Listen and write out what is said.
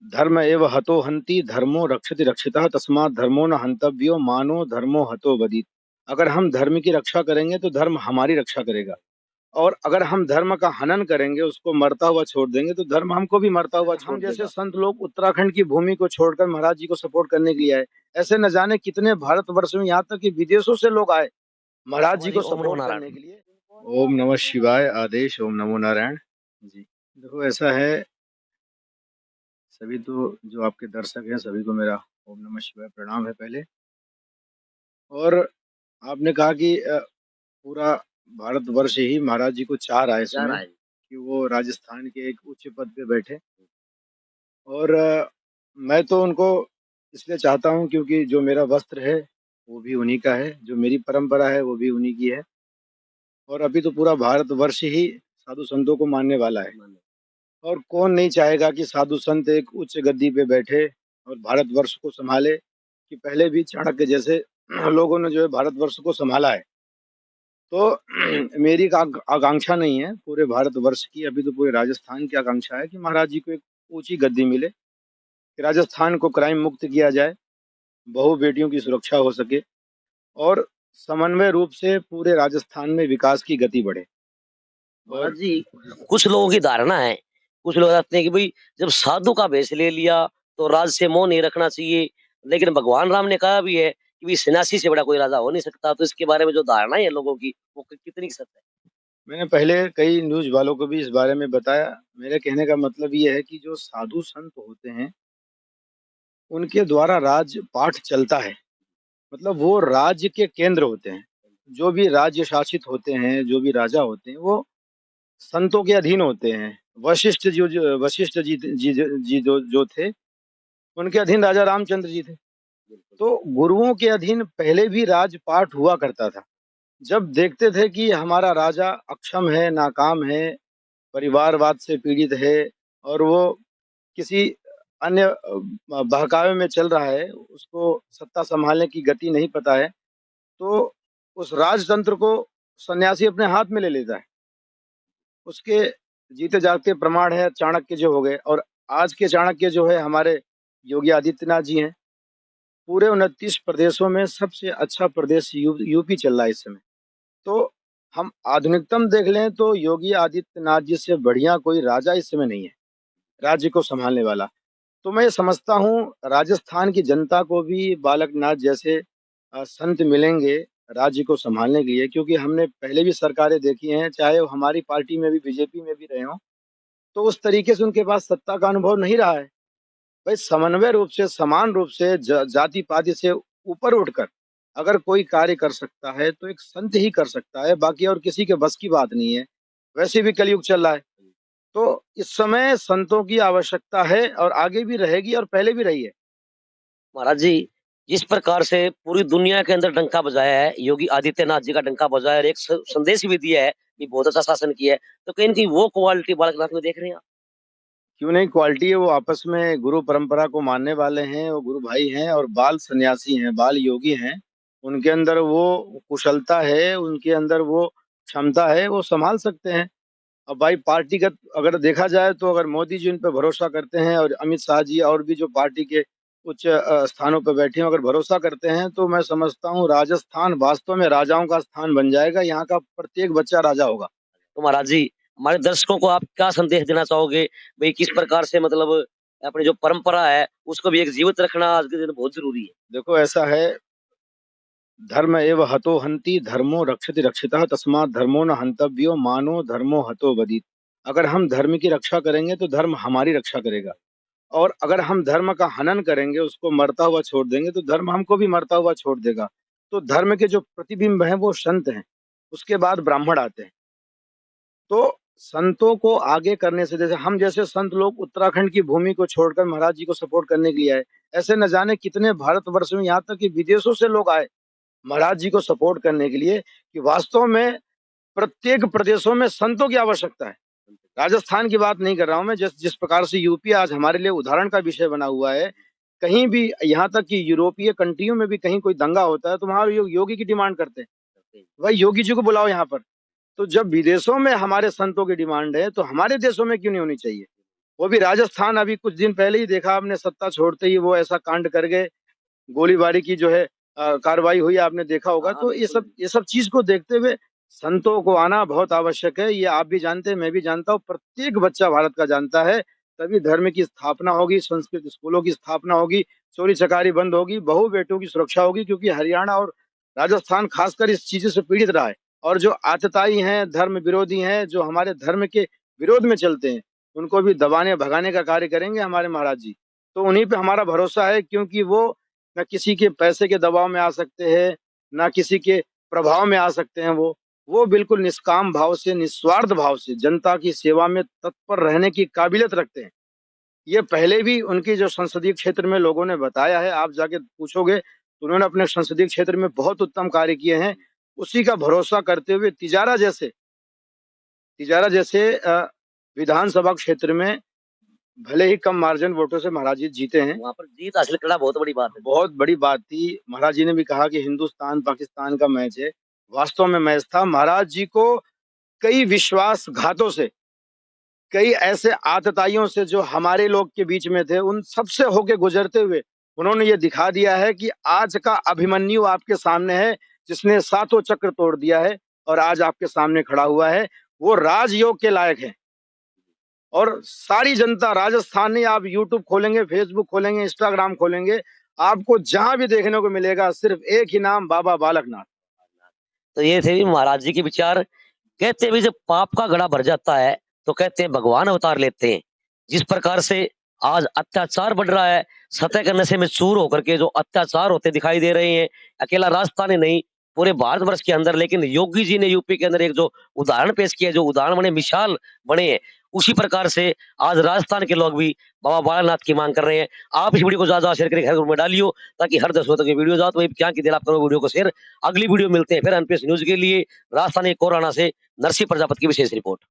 धर्म एव हतो हन्ति धर्मो रक्षति रक्षितः तस्मात् धर्मो न हन्तव्यो मानो धर्मो हतो बदित। अगर हम धर्म की रक्षा करेंगे तो धर्म हमारी रक्षा करेगा, और अगर हम धर्म का हनन करेंगे, उसको मरता हुआ छोड़ देंगे, तो धर्म हमको भी मरता हुआ छोड़ देगा। हम जैसे संत लोग उत्तराखंड की भूमि को छोड़कर महाराज जी को सपोर्ट करने के लिए आए, ऐसे न जाने कितने भारतवर्ष में, यहाँ तक कि विदेशों से लोग आए महाराज जी जी को ओम नमो सपोर्ट करने नारायण। के लिए। ओम नमः शिवाय आदेश, ओम नमो नारायण जी। देखो ऐसा है, सभी तो जो आपके दर्शक हैं सभी को मेरा ओम नमः शिवाय प्रणाम है पहले। और आपने कहा कि पूरा भारतवर्ष ही महाराज जी को चाह रहा है इस समय कि वो राजस्थान के एक उच्च पद पे बैठे। और मैं तो उनको इसलिए चाहता हूँ क्योंकि जो मेरा वस्त्र है वो भी उन्हीं का है, जो मेरी परंपरा है वो भी उन्हीं की है। और अभी तो पूरा भारतवर्ष ही साधु संतों को मानने वाला है, और कौन नहीं चाहेगा कि साधु संत एक उच्च गद्दी पे बैठे और भारतवर्ष को संभाले। कि पहले भी चाणक्य जैसे लोगों ने जो है भारतवर्ष को संभाला है। तो मेरी आकांक्षा नहीं है पूरे भारतवर्ष की, अभी तो पूरे राजस्थान की आकांक्षा है कि महाराज जी को एक ऊंची गद्दी मिले, कि राजस्थान को क्राइम मुक्त किया जाए, बहु बेटियों की सुरक्षा हो सके, और समन्वय रूप से पूरे राजस्थान में विकास की गति बढ़े। महाराज जी, कुछ लोगों की धारणा है, कुछ लोग कहते हैं कि भाई जब साधु का भेष ले लिया तो राज से मोह नहीं रखना चाहिए, लेकिन भगवान राम ने कहा भी है कि भाई सन्यासी से बड़ा कोई राजा हो नहीं सकता। तो इसके बारे में जो धारणा है लोगों की, वो कितनी सत्य है? मैंने पहले कई न्यूज वालों को भी इस बारे में बताया। मेरे कहने का मतलब ये है कि जो साधु संत होते हैं उनके द्वारा राज पाठ चलता है, मतलब वो राज्य के केंद्र होते हैं। जो भी राज्य शासित होते हैं, जो भी राजा होते हैं, वो संतों के अधीन होते हैं। वशिष्ठ जी जो थे, उनके अधीन राजा रामचंद्र जी थे। तो गुरुओं के अधीन पहले भी राजपाट हुआ करता था। जब देखते थे कि हमारा राजा अक्षम है, नाकाम है, परिवारवाद से पीड़ित है, और वो किसी अन्य बहकावे में चल रहा है, उसको सत्ता संभालने की गति नहीं पता है, तो उस राजतंत्र को सन्यासी अपने हाथ में ले लेता है। उसके जीते जागते प्रमाण है चाणक्य जो हो गए, और आज के चाणक्य जो है हमारे योगी आदित्यनाथ जी हैं। पूरे 29 प्रदेशों में सबसे अच्छा प्रदेश यूपी चल रहा है इस समय। तो हम आधुनिकतम देख लें तो योगी आदित्यनाथ जी से बढ़िया कोई राजा इस समय नहीं है राज्य को संभालने वाला। तो मैं ये समझता हूँ राजस्थान की जनता को भी बालकनाथ जैसे संत मिलेंगे राज्य को संभालने के लिए, क्योंकि हमने पहले भी सरकारें देखी हैं, चाहे वो हमारी पार्टी में भी बीजेपी में भी रहे हों, तो उस तरीके से उनके पास सत्ता का अनुभव नहीं रहा है। भाई समन्वय रूप से, समान रूप से, जाति पाति से ऊपर उठकर अगर कोई कार्य कर सकता है तो एक संत ही कर सकता है, बाकी और किसी के बस की बात नहीं है। वैसे भी कलयुग चल रहा है, तो इस समय संतों की आवश्यकता है, और आगे भी रहेगी और पहले भी रही है। महाराज जी, जिस प्रकार से पूरी दुनिया के अंदर डंका बजाया है, योगी आदित्यनाथ जी का डंका बजाया और एक संदेश भी दिया है कि बहुत अच्छा शासन किया है, तो कहीं की वो क्वालिटी बालकनाथ में देख रहे हैं आप? क्यों नहीं, क्वालिटी है। वो आपस में गुरु परंपरा को मानने वाले हैं, वो गुरु भाई हैं और बाल सन्यासी हैं, बाल योगी हैं। उनके अंदर वो कुशलता है, उनके अंदर वो क्षमता है, वो संभाल सकते हैं। अब भाई पार्टीगत अगर देखा जाए तो अगर मोदी जी उन पर भरोसा करते हैं, और अमित शाह जी और भी जो पार्टी के उच्च स्थानों पर बैठे हैं अगर भरोसा करते हैं, तो मैं समझता हूँ राजस्थान वास्तव में राजाओं का स्थान बन जाएगा। यहाँ का प्रत्येक बच्चा राजा होगा। तो महाराज जी, हमारे दर्शकों को आप क्या संदेश देना चाहोगे? भाई किस प्रकार से मतलब अपनी जो परंपरा है उसको भी एक जीवित रखना आज के दिन बहुत जरूरी है। देखो ऐसा है, धर्म एव हतो हन्ति धर्मो रक्षति रक्षितः तस्मात् धर्मो न हन्तव्यो मानो धर्मो हतो बदित। अगर हम धर्म की रक्षा करेंगे तो धर्म हमारी रक्षा करेगा, और अगर हम धर्म का हनन करेंगे, उसको मरता हुआ छोड़ देंगे, तो धर्म हमको भी मरता हुआ छोड़ देगा। तो धर्म के जो प्रतिबिंब हैं वो संत हैं, उसके बाद ब्राह्मण आते हैं। तो संतों को आगे करने से, जैसे हम जैसे संत लोग उत्तराखंड की भूमि को छोड़कर महाराज जी को सपोर्ट करने के लिए आए, ऐसे न जाने कितने भारतवर्ष में, यहाँ तक कि विदेशों से लोग आए महाराज जी को सपोर्ट करने के लिए। कि वास्तव में प्रत्येक प्रदेशों में संतों की आवश्यकता है। राजस्थान की बात नहीं कर रहा हूं मैं, जिस जिस प्रकार से यूपी आज हमारे लिए उदाहरण का विषय बना हुआ है। कहीं भी, यहाँ तक कि यूरोपीय कंट्रियों में भी कहीं कोई दंगा होता है तो वहां योगी की डिमांड करते हैं, भाई योगी जी को बुलाओ यहाँ पर। तो जब विदेशों में हमारे संतों की डिमांड है तो हमारे देशों में क्यों नहीं होनी चाहिए? वो भी राजस्थान। अभी कुछ दिन पहले ही देखा आपने, सत्ता छोड़ते ही वो ऐसा कांड कर गए, गोलीबारी की जो है कार्रवाई हुई, आपने देखा होगा। हाँ, तो बिल्कुल। ये सब चीज को देखते हुए संतों को आना बहुत आवश्यक है। ये आप भी जानते हैं, मैं भी जानता हूँ, प्रत्येक बच्चा भारत का जानता है। तभी धर्म की स्थापना होगी, संस्कृत स्कूलों की स्थापना होगी, चोरी चकारी बंद होगी, बहू बेटों की सुरक्षा होगी। क्योंकि हरियाणा और राजस्थान खासकर इस चीज से पीड़ित रहा है। और जो आतताई हैं, धर्म विरोधी हैं, जो हमारे धर्म के विरोध में चलते हैं, उनको भी दबाने भगाने का कार्य करेंगे हमारे महाराज जी। तो उन्हीं पे हमारा भरोसा है, क्योंकि वो न किसी के पैसे के दबाव में आ सकते हैं, न किसी के प्रभाव में आ सकते हैं। वो बिल्कुल निष्काम भाव से, निस्वार्थ भाव से जनता की सेवा में तत्पर रहने की काबिलियत रखते हैं। ये पहले भी उनकी जो संसदीय क्षेत्र में लोगों ने बताया है, आप जाके पूछोगे तो उन्होंने अपने संसदीय क्षेत्र में बहुत उत्तम कार्य किए हैं। उसी का भरोसा करते हुए तिजारा जैसे विधानसभा क्षेत्र में भले ही कम मार्जिन वोटों से महाराज जी जीते हैं। वहाँ पर जीत हासिल करना बहुत बड़ी बात है। बहुत बड़ी बात थी। महाराज जी ने भी कहा कि हिंदुस्तान पाकिस्तान का मैच है। वास्तव में मैच था। महाराज जी को कई विश्वासघातों से, कई ऐसे आतताइयों से जो हमारे लोग के बीच में थे, उन सबसे होके गुजरते हुए उन्होंने ये दिखा दिया है कि आज का अभिमन्यु आपके सामने है, जिसने सातों चक्र तोड़ दिया है और आज आपके सामने खड़ा हुआ है। वो राजयोग के लायक है। और सारी जनता राजस्थान में, आप यूट्यूब खोलेंगे, फेसबुक खोलेंगे, इंस्टाग्राम खोलेंगे, आपको जहां भी देखने को मिलेगा सिर्फ एक ही नाम, बाबा बालकनाथ। तो ये थे महाराज जी के विचार। कहते हैं भी जब पाप का घड़ा भर जाता है तो कहते हैं भगवान अवतार लेते हैं। जिस प्रकार से आज अत्याचार बढ़ रहा है, सतह के नशे में चूर होकर के जो अत्याचार होते दिखाई दे रहे हैं, अकेला राजस्थान ही नहीं, पूरे भारतवर्ष के अंदर। लेकिन योगी जी ने यूपी के अंदर एक जो उदाहरण पेश किया, जो उदाहरण बने, मिसाल बने हैं, उसी प्रकार से आज राजस्थान के लोग भी बाबा बालानाथ की मांग कर रहे हैं। आप इस वीडियो को ज़्यादा शेयर करके हर ग्रुप में डालियो, ताकि हर 10 तक ये वीडियो जाओ। तो वही क्या की देर आप करो वीडियो को शेयर। अगली वीडियो मिलते हैं फिर एनपीएस न्यूज़ के लिए। राजस्थान एक कोरोना से नरसिंह प्रजापति की विशेष रिपोर्ट।